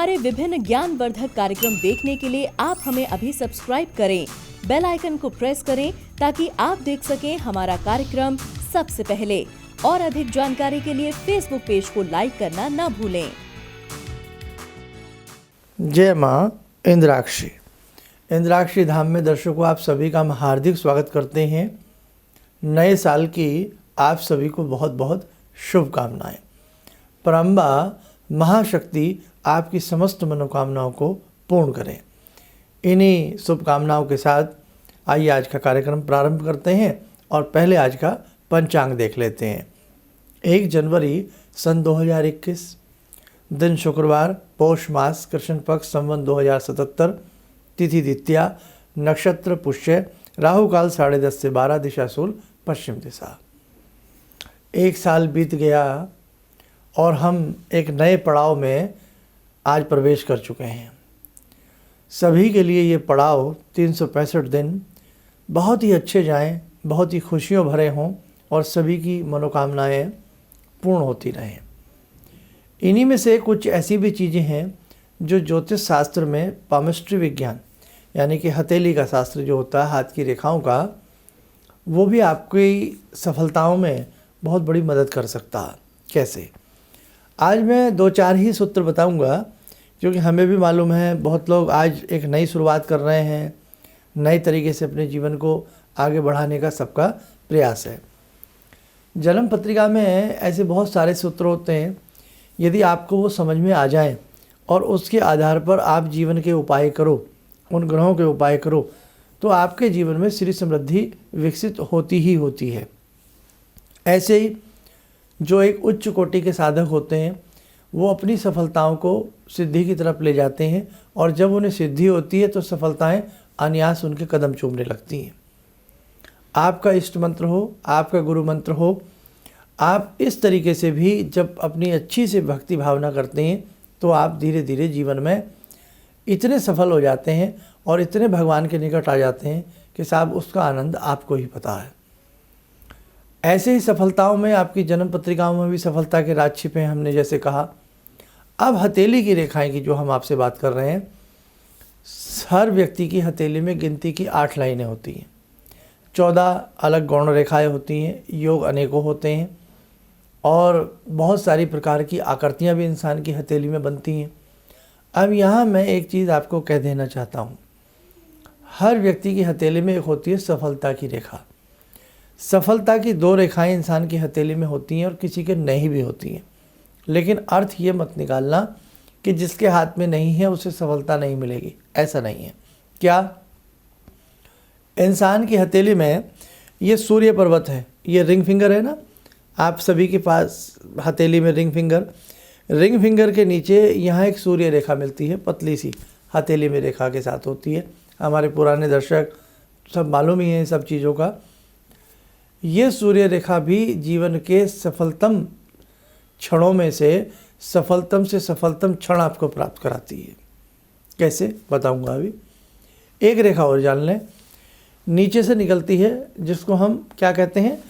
हमारे विभिन्न ज्ञानवर्धक कार्यक्रम देखने के लिए आप हमें अभी सब्सक्राइब करें, बेल आइकन को प्रेस करें ताकि आप देख सकें हमारा कार्यक्रम सबसे पहले। और अधिक जानकारी के लिए फेसबुक पेज को लाइक करना न भूलें। जय माँ इंद्राक्षी। इंद्राक्षी धाम में दर्शकों आप सभी का हम हार्दिक स्वागत करते हैं। नए साल की आप सभी को बहुत बहुत शुभकामनाएं। परम्बा महाशक्ति आपकी समस्त मनोकामनाओं को पूर्ण करें। इन्हीं शुभकामनाओं के साथ आइए आज का कार्यक्रम प्रारंभ करते हैं और पहले आज का पंचांग देख लेते हैं। 1 जनवरी सन 2021, दिन शुक्रवार, पौष मास, कृष्ण पक्ष, संवत 2077, तिथि द्वितीया, नक्षत्र पुष्य, राहु काल 10:30 से 12, दिशा शूल पश्चिम दिशा। एक साल बीत गया और हम एक नए पड़ाव में आज प्रवेश कर चुके हैं। सभी के लिए ये पड़ाव 365 दिन बहुत ही अच्छे जाएं, बहुत ही खुशियों भरे हों और सभी की मनोकामनाएं पूर्ण होती रहें। इन्हीं में से कुछ ऐसी भी चीज़ें हैं जो ज्योतिष शास्त्र में पामिस्ट्री विज्ञान यानी कि हथेली का शास्त्र जो होता है, हाथ की रेखाओं का, वो भी आपकी सफलताओं में बहुत बड़ी मदद कर सकता है। कैसे? आज मैं 2-4 ही सूत्र बताऊंगा, क्योंकि हमें भी मालूम है बहुत लोग आज एक नई शुरुआत कर रहे हैं, नए तरीके से अपने जीवन को आगे बढ़ाने का सबका प्रयास है। जन्म पत्रिका में ऐसे बहुत सारे सूत्र होते हैं। यदि आपको वो समझ में आ जाएं और उसके आधार पर आप जीवन के उपाय करो, उन ग्रहों के उपाय करो, तो आपके जीवन में श्री समृद्धि विकसित होती ही होती है। ऐसे ही जो एक उच्च कोटि के साधक होते हैं वो अपनी सफलताओं को सिद्धि की तरफ ले जाते हैं और जब उन्हें सिद्धि होती है तो सफलताएं अनायास उनके कदम चूमने लगती हैं। आपका इष्ट मंत्र हो, आपका गुरु मंत्र हो, आप इस तरीके से भी जब अपनी अच्छी से भक्ति भावना करते हैं तो आप धीरे धीरे जीवन में इतने सफल हो जाते हैं और इतने भगवान के निकट आ जाते हैं कि साहब उसका आनंद आपको ही पता है। ऐसे ही सफलताओं में आपकी जन्म पत्रिकाओं में भी सफलता के राज छिपे हैं, हमने जैसे कहा। अब हथेली की रेखाएं की जो हम आपसे बात कर रहे हैं, हर व्यक्ति की हथेली में गिनती की 8 लाइनें होती हैं, 14 अलग गौण रेखाएं होती हैं, योग अनेकों होते हैं और बहुत सारी प्रकार की आकृतियां भी इंसान की हथेली में बनती हैं। अब यहाँ मैं एक चीज़ आपको कह देना चाहता हूँ। हर व्यक्ति की हथेली में एक होती है सफलता की रेखा। सफलता की 2 रेखाएं इंसान की हथेली में होती हैं और किसी के नहीं भी होती हैं, लेकिन अर्थ ये मत निकालना कि जिसके हाथ में नहीं है उसे सफलता नहीं मिलेगी, ऐसा नहीं है। क्या? इंसान की हथेली में ये सूर्य पर्वत है, ये रिंग फिंगर है ना, आप सभी के पास हथेली में रिंग फिंगर के नीचे यहाँ एक सूर्य रेखा मिलती है, पतली सी हथेली में रेखा के साथ होती है। हमारे पुराने दर्शक सब मालूम ही है सब चीज़ों का। ये सूर्य रेखा भी जीवन के सफलतम क्षणों में से सफलतम क्षण आपको प्राप्त कराती है। कैसे बताऊंगा अभी। एक रेखा और जान लें, नीचे से निकलती है जिसको हम क्या कहते हैं,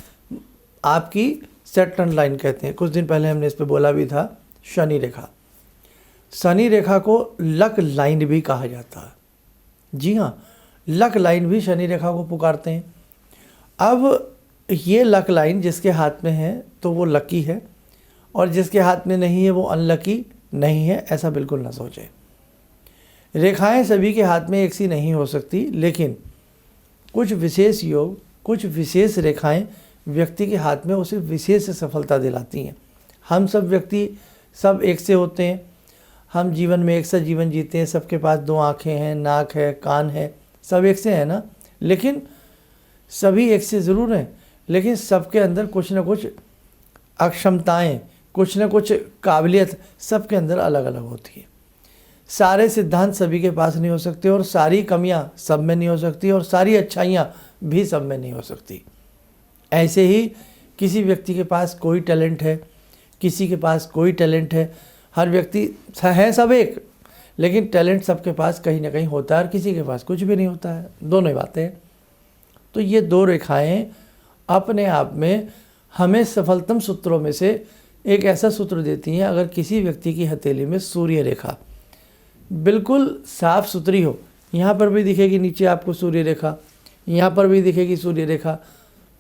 आपकी सेटर्न लाइन कहते हैं। कुछ दिन पहले हमने इस पर बोला भी था, शनि रेखा। शनि रेखा को लक लाइन भी कहा जाता है। जी हाँ, लक लाइन भी शनि रेखा को पुकारते हैं। अब ये लक लाइन जिसके हाथ में है तो वो लकी है और जिसके हाथ में नहीं है वो अनलकी नहीं है, ऐसा बिल्कुल ना सोचें। रेखाएं सभी के हाथ में एक सी नहीं हो सकती, लेकिन कुछ विशेष योग, कुछ विशेष रेखाएं व्यक्ति के हाथ में उसे विशेष सफलता दिलाती हैं। हम सब व्यक्ति सब एक से होते हैं, हम जीवन में एक सा जीवन जीते हैं, सबके पास 2 आँखें हैं, नाक है, कान है, सब एक से है ना, लेकिन सभी एक से ज़रूर हैं, लेकिन सबके अंदर कुछ ना कुछ अक्षमताएं, कुछ ना कुछ काबिलियत सबके अंदर अलग अलग होती है। सारे सिद्धांत सभी के पास नहीं हो सकते और सारी कमियां सब में नहीं हो सकती और सारी अच्छाइयां भी सब में नहीं हो सकती। ऐसे ही किसी व्यक्ति के पास कोई टैलेंट है, किसी के पास कोई टैलेंट है, हर व्यक्ति है सब एक, लेकिन टैलेंट सबके पास कहीं ना कहीं होता है और किसी के पास कुछ भी नहीं होता है। दोनों ही बातें हैं। तो ये 2 रेखाएं अपने आप में हमें सफलतम सूत्रों में से एक ऐसा सूत्र देती हैं। अगर किसी व्यक्ति की हथेली में सूर्य रेखा बिल्कुल साफ सुथरी हो। यहाँ पर भी दिखेगी नीचे आपको सूर्य रेखा, यहाँ पर भी दिखेगी सूर्य रेखा,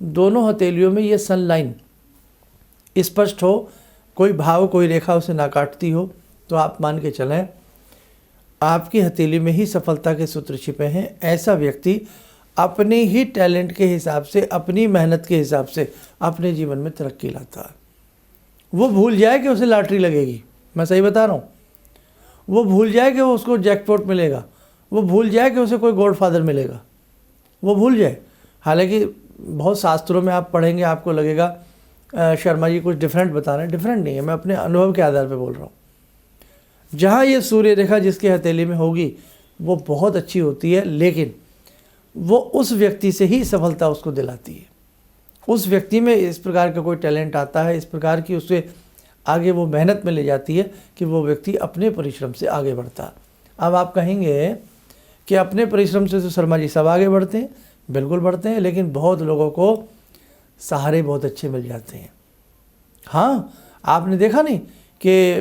दोनों हथेलियों में ये सन लाइन स्पष्ट हो, कोई भाव कोई रेखा उसे ना काटती हो, तो आप मान के चलें आपकी हथेली में ही सफलता के सूत्र छिपे हैं। ऐसा व्यक्ति अपने ही टैलेंट के हिसाब से, अपनी मेहनत के हिसाब से अपने जीवन में तरक्की लाता है। वो भूल जाए कि उसे लॉटरी लगेगी, मैं सही बता रहा हूँ, वो भूल जाए कि वो उसको जैकपॉट मिलेगा, वो भूल जाए कि उसे कोई गॉडफादर मिलेगा, वो भूल जाए। हालांकि बहुत शास्त्रों में आप पढ़ेंगे आपको लगेगा शर्मा जी कुछ डिफरेंट बता रहे हैं, डिफरेंट नहीं है, मैं अपने अनुभव के आधार पर बोल रहा हूँ। जहाँ ये सूर्य रेखा जिसके हथेली में होगी वो बहुत अच्छी होती है, लेकिन वो उस व्यक्ति से ही सफलता उसको दिलाती है। उस व्यक्ति में इस प्रकार का कोई टैलेंट आता है, इस प्रकार की उसे आगे वो मेहनत में ले जाती है कि वो व्यक्ति अपने परिश्रम से आगे बढ़ता है। अब आप कहेंगे कि अपने परिश्रम से तो शर्मा जी सब आगे बढ़ते हैं, बिल्कुल बढ़ते हैं, लेकिन बहुत लोगों को सहारे बहुत अच्छे मिल जाते हैं। हाँ, आपने देखा नहीं कि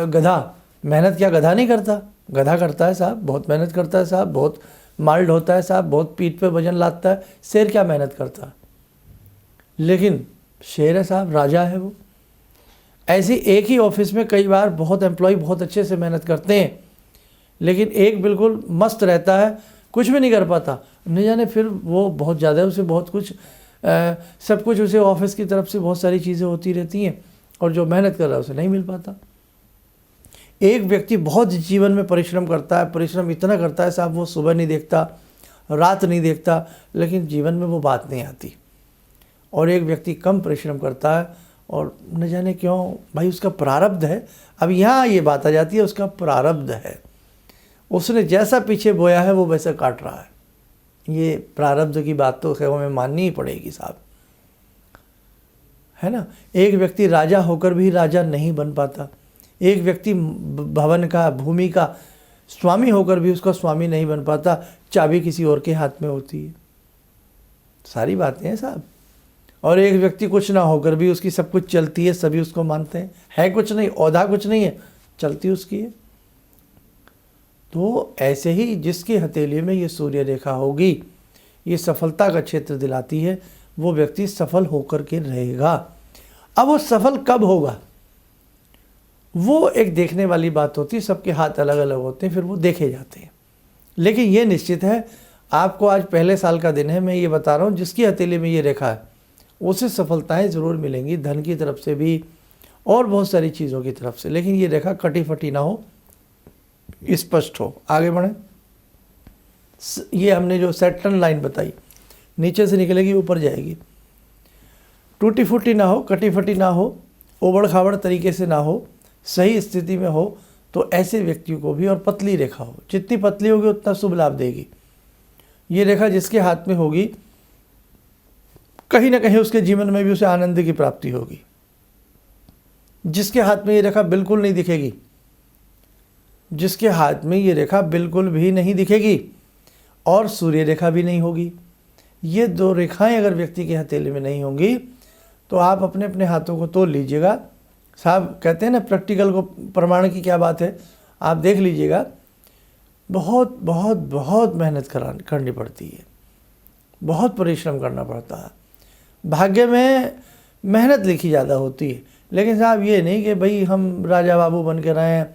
गधा मेहनत क्या गधा नहीं करता, गधा करता है साहब, बहुत मेहनत करता है साहब, बहुत माल्ड होता है साहब, बहुत पीठ पे वजन लाता है। शेर क्या मेहनत करता है, लेकिन शेर है साहब, राजा है वो। ऐसे एक ही ऑफिस में कई बार बहुत एम्प्लॉय बहुत अच्छे से मेहनत करते हैं, लेकिन एक बिल्कुल मस्त रहता है, कुछ भी नहीं कर पाता, नहीं जाने फिर वो बहुत ज़्यादा उसे बहुत कुछ सब कुछ उसे ऑफिस की तरफ से बहुत सारी चीज़ें होती रहती हैं, और जो मेहनत कर रहा है उसे नहीं मिल पाता। एक व्यक्ति बहुत जीवन में परिश्रम करता है, परिश्रम इतना करता है साहब, वो सुबह नहीं देखता, रात नहीं देखता, लेकिन जीवन में वो बात नहीं आती। और एक व्यक्ति कम परिश्रम करता है और न जाने क्यों भाई उसका प्रारब्ध है। अब यहाँ ये बात आ जाती है, उसका प्रारब्ध है, उसने जैसा पीछे बोया है वो वैसा काट रहा है। ये प्रारब्ध की बात तो खैर हमें माननी ही पड़ेगी साहब, है ना। एक व्यक्ति राजा होकर भी राजा नहीं बन पाता, एक व्यक्ति भवन का, भूमि का स्वामी होकर भी उसका स्वामी नहीं बन पाता, चाबी किसी और के हाथ में होती है। सारी बातें हैं साहब। और एक व्यक्ति कुछ ना होकर भी उसकी सब कुछ चलती है, सभी उसको मानते हैं, है कुछ नहीं, औधा कुछ नहीं है, चलती उसकी है। तो ऐसे ही जिसकी हथेली में ये सूर्य रेखा होगी, ये सफलता का क्षेत्र दिलाती है, वो व्यक्ति सफल होकर के रहेगा। अब वो सफल कब होगा वो एक देखने वाली बात होती है, सबके हाथ अलग अलग होते हैं, फिर वो देखे जाते हैं। लेकिन ये निश्चित है, आपको आज पहले साल का दिन है, मैं ये बता रहा हूँ, जिसकी हथेली में ये रेखा है उसे सफलताएं ज़रूर मिलेंगी, धन की तरफ से भी और बहुत सारी चीज़ों की तरफ से। लेकिन ये रेखा कटी फटी ना हो, स्पष्ट हो। आगे बढ़ें। ये हमने जो सेटर्न लाइन बताई, नीचे से निकलेगी ऊपर जाएगी, टूटी फूटी ना हो, कटी फटी ना हो, ओबड़ खाबड़ तरीके से ना हो, सही स्थिति में हो, तो ऐसे व्यक्तियों को भी, और पतली रेखा हो, जितनी पतली होगी उतना शुभ लाभ देगी। ये रेखा जिसके हाथ में होगी, कहीं ना कहीं उसके जीवन में भी उसे आनंद की प्राप्ति होगी। जिसके हाथ में ये रेखा बिल्कुल नहीं दिखेगी, जिसके हाथ में ये रेखा बिल्कुल भी नहीं दिखेगी और सूर्य रेखा भी नहीं होगी, ये दो रेखाएं अगर व्यक्ति के हथेली में नहीं होंगी, तो आप अपने अपने हाथों को तोल लीजिएगा। साहब कहते हैं ना, प्रैक्टिकल को प्रमाण की क्या बात है, आप देख लीजिएगा, बहुत बहुत बहुत मेहनत करनी पड़ती है, बहुत परिश्रम करना पड़ता है। भाग्य में मेहनत लिखी ज़्यादा होती है, लेकिन साहब ये नहीं कि भाई हम राजा बाबू बन के रहें,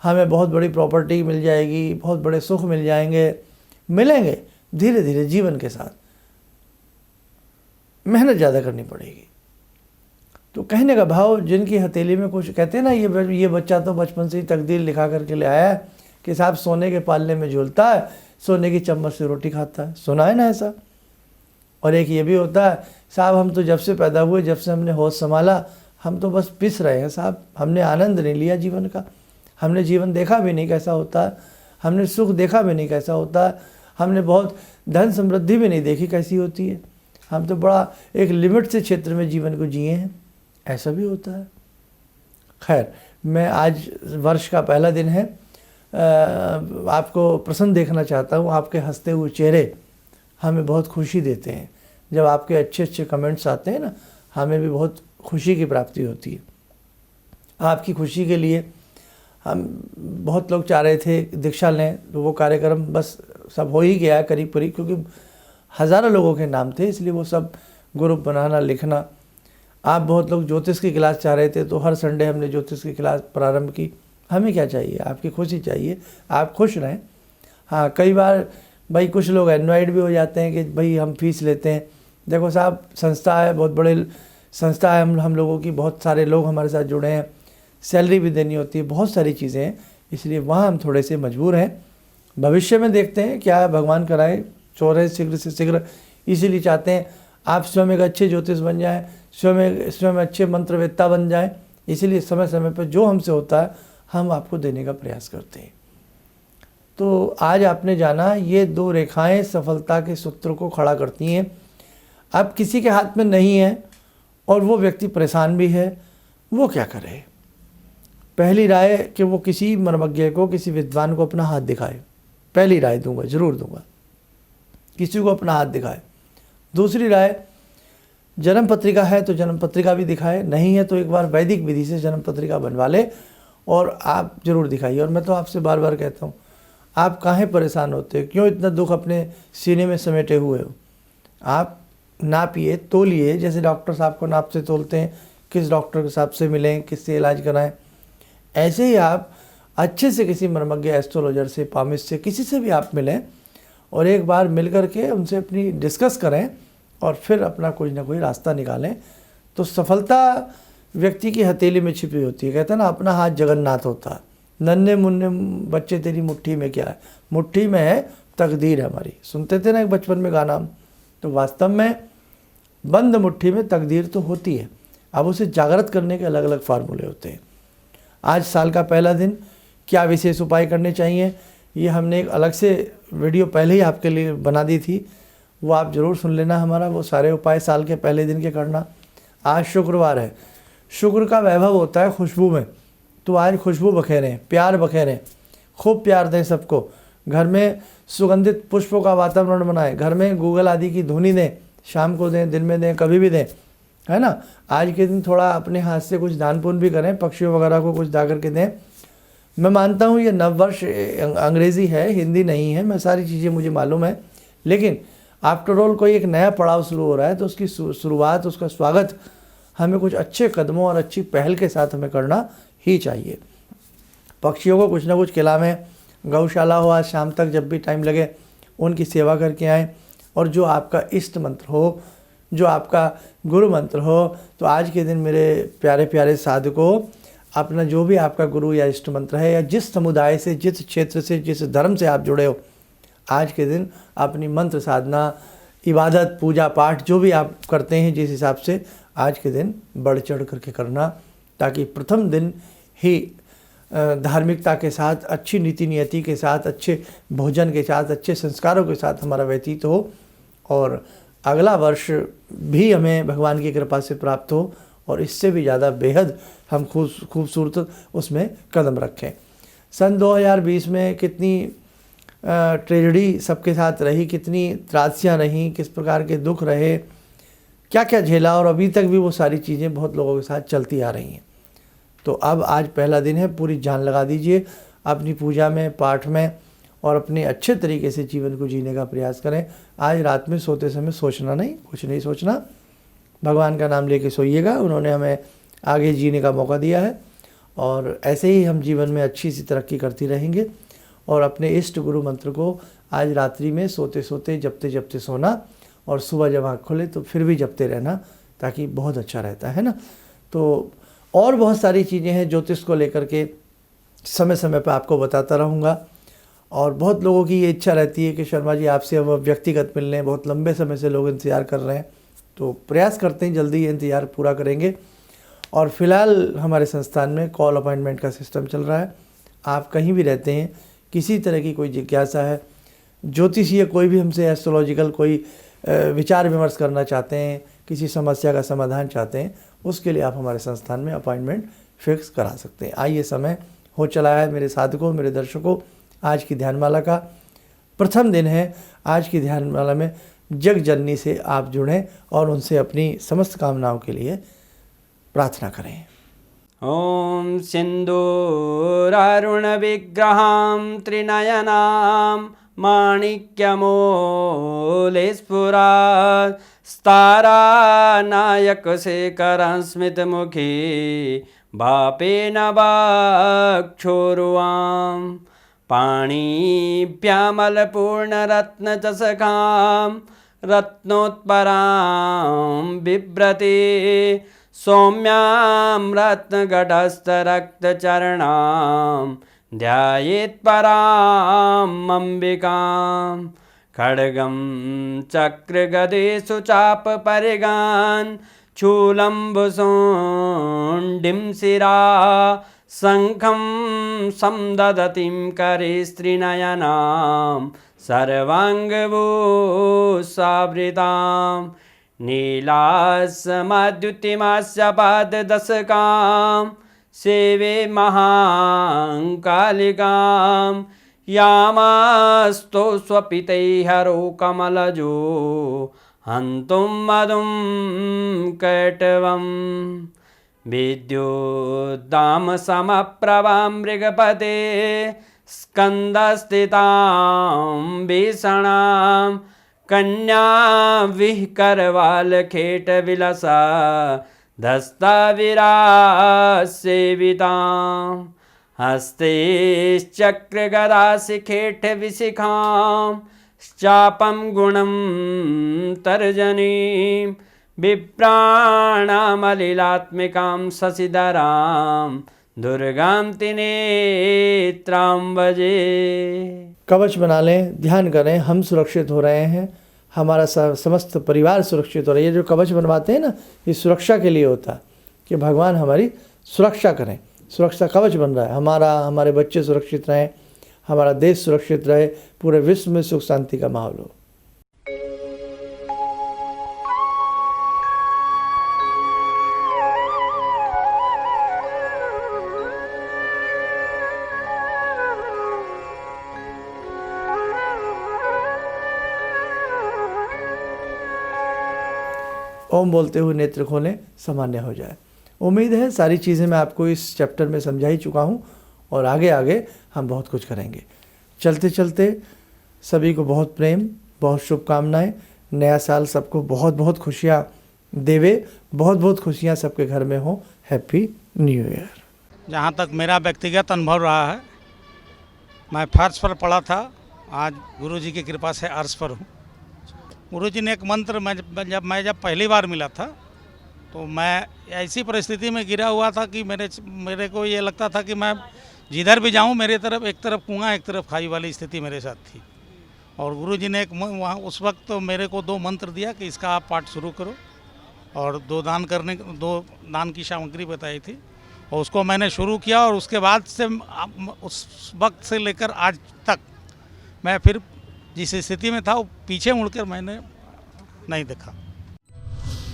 हमें बहुत बड़ी प्रॉपर्टी मिल जाएगी, बहुत बड़े सुख मिल जाएंगे, मिलेंगे धीरे धीरे जीवन के साथ, मेहनत ज़्यादा करनी पड़ेगी। तो कहने का भाव, जिनकी हथेली में कुछ, कहते हैं ना, ये बच्चा तो बचपन से ही तकदीर लिखा करके ले आया है कि साहब सोने के पालने में झूलता है, सोने की चम्मच से रोटी खाता है, सुना है ना ऐसा। और एक ये भी होता है, साहब हम तो जब से पैदा हुए, जब से हमने होश संभाला, हम तो बस पिस रहे हैं साहब, हमने आनंद नहीं लिया जीवन का, हमने जीवन देखा भी नहीं कैसा होता है, हमने सुख देखा भी नहीं कैसा होता है, हमने बहुत धन समृद्धि भी नहीं देखी कैसी होती है, हम तो बड़ा एक लिमिट से क्षेत्र में जीवन को जिए हैं, ऐसा भी होता है। खैर, मैं आज वर्ष का पहला दिन है, आपको प्रसन्न देखना चाहता हूँ। आपके हंसते हुए चेहरे हमें बहुत खुशी देते हैं। जब आपके अच्छे अच्छे कमेंट्स आते हैं ना, हमें भी बहुत खुशी की प्राप्ति होती है। आपकी खुशी के लिए हम बहुत लोग चाह रहे थे दीक्षा लें, तो वो कार्यक्रम बस सब हो ही गया करीब करीब, क्योंकि हज़ारों लोगों के नाम थे, इसलिए वो सब ग्रुप बनाना लिखना। आप बहुत लोग ज्योतिष की क्लास चाह रहे थे, तो हर संडे हमने ज्योतिष की क्लास प्रारंभ की। हमें क्या चाहिए, आपकी खुशी चाहिए, आप खुश रहें। हाँ, कई बार भाई कुछ लोग एनवाइड भी हो जाते हैं कि भाई हम फीस लेते हैं। देखो साहब, संस्था है, बहुत बड़े संस्था है, हम लोगों की बहुत सारे लोग हमारे साथ जुड़े हैं, सैलरी भी देनी होती है, बहुत सारी चीज़ें हैं, इसलिए वहाँ हम थोड़े से मजबूर हैं। भविष्य में देखते हैं क्या भगवान कराए, चौरे शीघ्र से शीघ्र, इसीलिए चाहते हैं आप स्वयं एक अच्छे ज्योतिष बन जाएं, स्वयं अच्छे मंत्रवेत्ता बन जाएं। इसीलिए समय समय पर जो हमसे होता है हम आपको देने का प्रयास करते हैं। तो आज आपने जाना, ये 2 रेखाएं सफलता के सूत्र को खड़ा करती हैं। अब किसी के हाथ में नहीं है और वो व्यक्ति परेशान भी है, वो क्या करे? पहली राय कि वो किसी मर्मज्ञ को, किसी विद्वान को अपना हाथ दिखाए। पहली राय दूंगा, जरूर दूंगा, किसी को अपना हाथ दिखाए। दूसरी राय, जन्म पत्रिका है तो जन्म पत्रिका भी दिखाए, नहीं है तो एक बार वैदिक विधि से जन्म पत्रिका बनवा ले और आप जरूर दिखाइए। और मैं तो आपसे बार बार कहता हूँ, आप काहे परेशान होते हो, क्यों इतना दुख अपने सीने में समेटे हुए हो? आप नापिए, तोलिए, जैसे डॉक्टर साहब को नाप से तोलते हैं, किस डॉक्टर के साहब से मिलें, किससे इलाज कराएं, ऐसे ही आप अच्छे से किसी मर्मज्ञ, एस्ट्रोलॉजर से, पामिस्ट से, किसी से भी आप मिलें और एक बार मिल करके उनसे अपनी डिस्कस करें और फिर अपना कोई ना कोई रास्ता निकालें। तो सफलता व्यक्ति की हथेली में छिपी होती है। कहते हैं ना, अपना हाथ जगन्नाथ होता है। नन्हे मुन्ने बच्चे तेरी मुट्ठी में क्या है? मुट्ठी में है तकदीर हमारी। सुनते थे ना एक बचपन में गाना। तो वास्तव में बंद मुट्ठी में तकदीर तो होती है, अब उसे जागृत करने के अलग अलग फार्मूले होते हैं। आज साल का पहला दिन, क्या विशेष उपाय करने चाहिए, ये हमने एक अलग से वीडियो पहले ही आपके लिए बना दी थी, वो आप ज़रूर सुन लेना हमारा। वो सारे उपाय साल के पहले दिन के करना। आज शुक्रवार है, शुक्र का वैभव होता है खुशबू में, तो आज खुशबू बखेरें, प्यार बखेरें, खूब प्यार दें सबको। घर में सुगंधित पुष्पों का वातावरण बनाएं, घर में गूगल आदि की धुनी दें, शाम को दें, दिन में दें, कभी भी दें, है ना। आज के दिन थोड़ा अपने हाथ से कुछ दान पुण्य भी करें, पक्षियों वगैरह को कुछ दा करके दें। मैं मानता हूँ ये नववर्ष अंग्रेज़ी है, हिंदी नहीं है, मैं सारी चीज़ें मुझे मालूम है, लेकिन आफ्टर ऑल कोई एक नया पड़ाव शुरू हो रहा है, तो उसकी शुरुआत, उसका स्वागत हमें कुछ अच्छे कदमों और अच्छी पहल के साथ हमें करना ही चाहिए। पक्षियों को कुछ ना कुछ खिलाएं, गौशाला हो, आज शाम तक जब भी टाइम लगे उनकी सेवा करके आएँ। और जो आपका इष्ट मंत्र हो, जो आपका गुरु मंत्र हो, तो आज के दिन मेरे प्यारे प्यारे साधकों, अपना जो भी आपका गुरु या इष्ट मंत्र है, या जिस समुदाय से, जिस क्षेत्र से, जिस धर्म से आप जुड़े हो, आज के दिन अपनी मंत्र साधना, इबादत, पूजा पाठ जो भी आप करते हैं जिस हिसाब से, आज के दिन बढ़ चढ़ करके करना, ताकि प्रथम दिन ही धार्मिकता के साथ, अच्छी नीति नियति के साथ, अच्छे भोजन के साथ, अच्छे संस्कारों के साथ हमारा व्यतीत हो और अगला वर्ष भी हमें भगवान की कृपा से प्राप्त हो और इससे भी ज़्यादा बेहद हम खूबसूरत उसमें कदम रखें। सन 2020 में कितनी ट्रेजेडी सबके साथ रही, कितनी त्रासदियाँ रहीं, किस प्रकार के दुख रहे, क्या क्या झेला, और अभी तक भी वो सारी चीज़ें बहुत लोगों के साथ चलती आ रही हैं। तो अब आज पहला दिन है, पूरी जान लगा दीजिए अपनी पूजा में, पाठ में, और अपने अच्छे तरीके से जीवन को जीने का प्रयास करें। आज रात में सोते समय सोचना नहीं, कुछ नहीं सोचना, भगवान का नाम लेके सोइएगा। उन्होंने हमें आगे जीने का मौका दिया है और ऐसे ही हम जीवन में अच्छी सी तरक्की करती रहेंगे। और अपने इष्ट गुरु मंत्र को आज रात्रि में सोते सोते जपते जपते सोना, और सुबह जब आँख खोले तो फिर भी जपते रहना, ताकि बहुत अच्छा रहता है ना। तो और बहुत सारी चीज़ें हैं ज्योतिष को लेकर के, समय समय पर आपको बताता रहूँगा। और बहुत लोगों की ये इच्छा रहती है कि शर्मा जी आपसे अब व्यक्तिगत मिलने, बहुत लंबे समय से लोग इंतज़ार कर रहे हैं, तो प्रयास करते हैं जल्दी ये इंतज़ार पूरा करेंगे। और फिलहाल हमारे संस्थान में कॉल अपॉइंटमेंट का सिस्टम चल रहा है। आप कहीं भी रहते हैं, किसी तरह की कोई जिज्ञासा है, ज्योतिषीय कोई भी हमसे एस्ट्रोलॉजिकल कोई विचार विमर्श करना चाहते हैं, किसी समस्या का समाधान चाहते हैं, उसके लिए आप हमारे संस्थान में अपॉइंटमेंट फिक्स करा सकते हैं। आइए, समय हो चला है मेरे साधकों, मेरे दर्शकों। आज की ध्यानमाला का प्रथम दिन है। आज की ध्यानमाला में जग जननी से आप जुड़ें और उनसे अपनी समस्त कामनाओं के लिए प्रार्थना करें। ॐ सिन्दूरारुणविग्रहां त्रिनयनां माणिक्यमूलस्फुरात् स्तारानायकशेखरं स्मितमुखी भापेन वक्षोरुवां पाणिभ्यामलपूर्णरत्नचषकां रत्नोत्परां बिभ्रति सौम्यां रत्नघटस्थरक्तचरणां ध्यायेत्पराम् अम्बिकां खड्गं चक्रगदेषु चापपरिगान् चूलम्बुसुण्डिं शिरा शङ्खं संदधतीं करे स्त्रीनयनां सर्वाङ्गभूषावृतां नीलासमाद्युतिमास्य पाददशकां सेवे महाकालिकां यामास्तो स्वपितैहरो कमलजो हन्तुं मधुं कैटवम् विद्युद्दामसमप्रभां मृगपते स्कन्दस्थितां भीषणां कन्याविहकरवालखेटविलसा धस्ताविरासेवितां हस्तैश्चक्रगदाशिखेटविशिखां चापं गुणं तर्जनीं विप्राणामलिलात्मिकां शशिधरां दुर्गां त्रिनेत्रां भजे। कवच बना लें, ध्यान करें, हम सुरक्षित हो रहे हैं, हमारा समस्त परिवार सुरक्षित हो रहा है। ये जो कवच बनवाते हैं ना, ये सुरक्षा के लिए होता है कि भगवान हमारी सुरक्षा करें। सुरक्षा कवच बन रहा है, हमारे बच्चे सुरक्षित रहें, हमारा देश सुरक्षित रहे, पूरे विश्व में सुख शांति का माहौल हो। ओम बोलते हुए नेत्र खोलें, सामान्य हो जाए। उम्मीद है सारी चीज़ें मैं आपको इस चैप्टर में समझा ही चुका हूँ और आगे आगे हम बहुत कुछ करेंगे। चलते चलते सभी को बहुत प्रेम, बहुत शुभकामनाएं। नया साल सबको बहुत बहुत खुशियाँ देवे, बहुत बहुत खुशियाँ सबके घर में हो। Happy new year. जहाँ तक मेरा व्यक्तिगत अनुभव रहा है, मैं फर्श पर पढ़ा था, आज गुरुजी की कृपा से अर्श पर हूँ। गुरुजी ने एक मंत्र जब पहली बार मिला था तो मैं ऐसी परिस्थिति में गिरा हुआ था कि मेरे को ये लगता था कि मैं जिधर भी जाऊं मेरे तरफ एक तरफ कुआं एक तरफ खाई वाली स्थिति मेरे साथ थी। और गुरुजी ने वहाँ उस वक्त तो मेरे को 2 मंत्र दिया कि इसका आप पाठ शुरू करो, और 2 दान की सामग्री बताई थी और उसको मैंने शुरू किया। और उसके बाद से उस वक्त से लेकर आज तक मैं फिर जिस स्थिति में था वो पीछे मुड़कर मैंने नहीं देखा।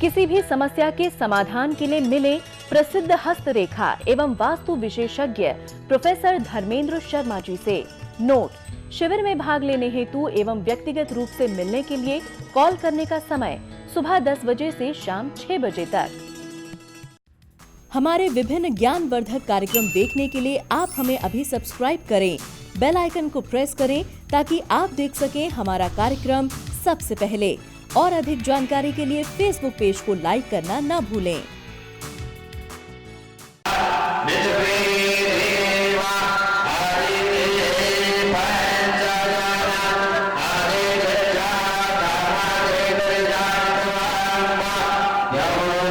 किसी भी समस्या के समाधान के लिए मिले प्रसिद्ध हस्तरेखा एवं वास्तु विशेषज्ञ प्रोफेसर धर्मेंद्र शर्मा जी से। नोट: शिविर में भाग लेने हेतु एवं व्यक्तिगत रूप से मिलने के लिए कॉल करने का समय सुबह 10 बजे से शाम 6 बजे तक। हमारे विभिन्न ज्ञानवर्धक कार्यक्रम देखने के लिए आप हमें अभी सब्सक्राइब करें, बेल आइकन को प्रेस करें ताकि आप देख सकें हमारा कार्यक्रम सबसे पहले। और अधिक जानकारी के लिए फेसबुक पेज को लाइक करना न भूलें। Yo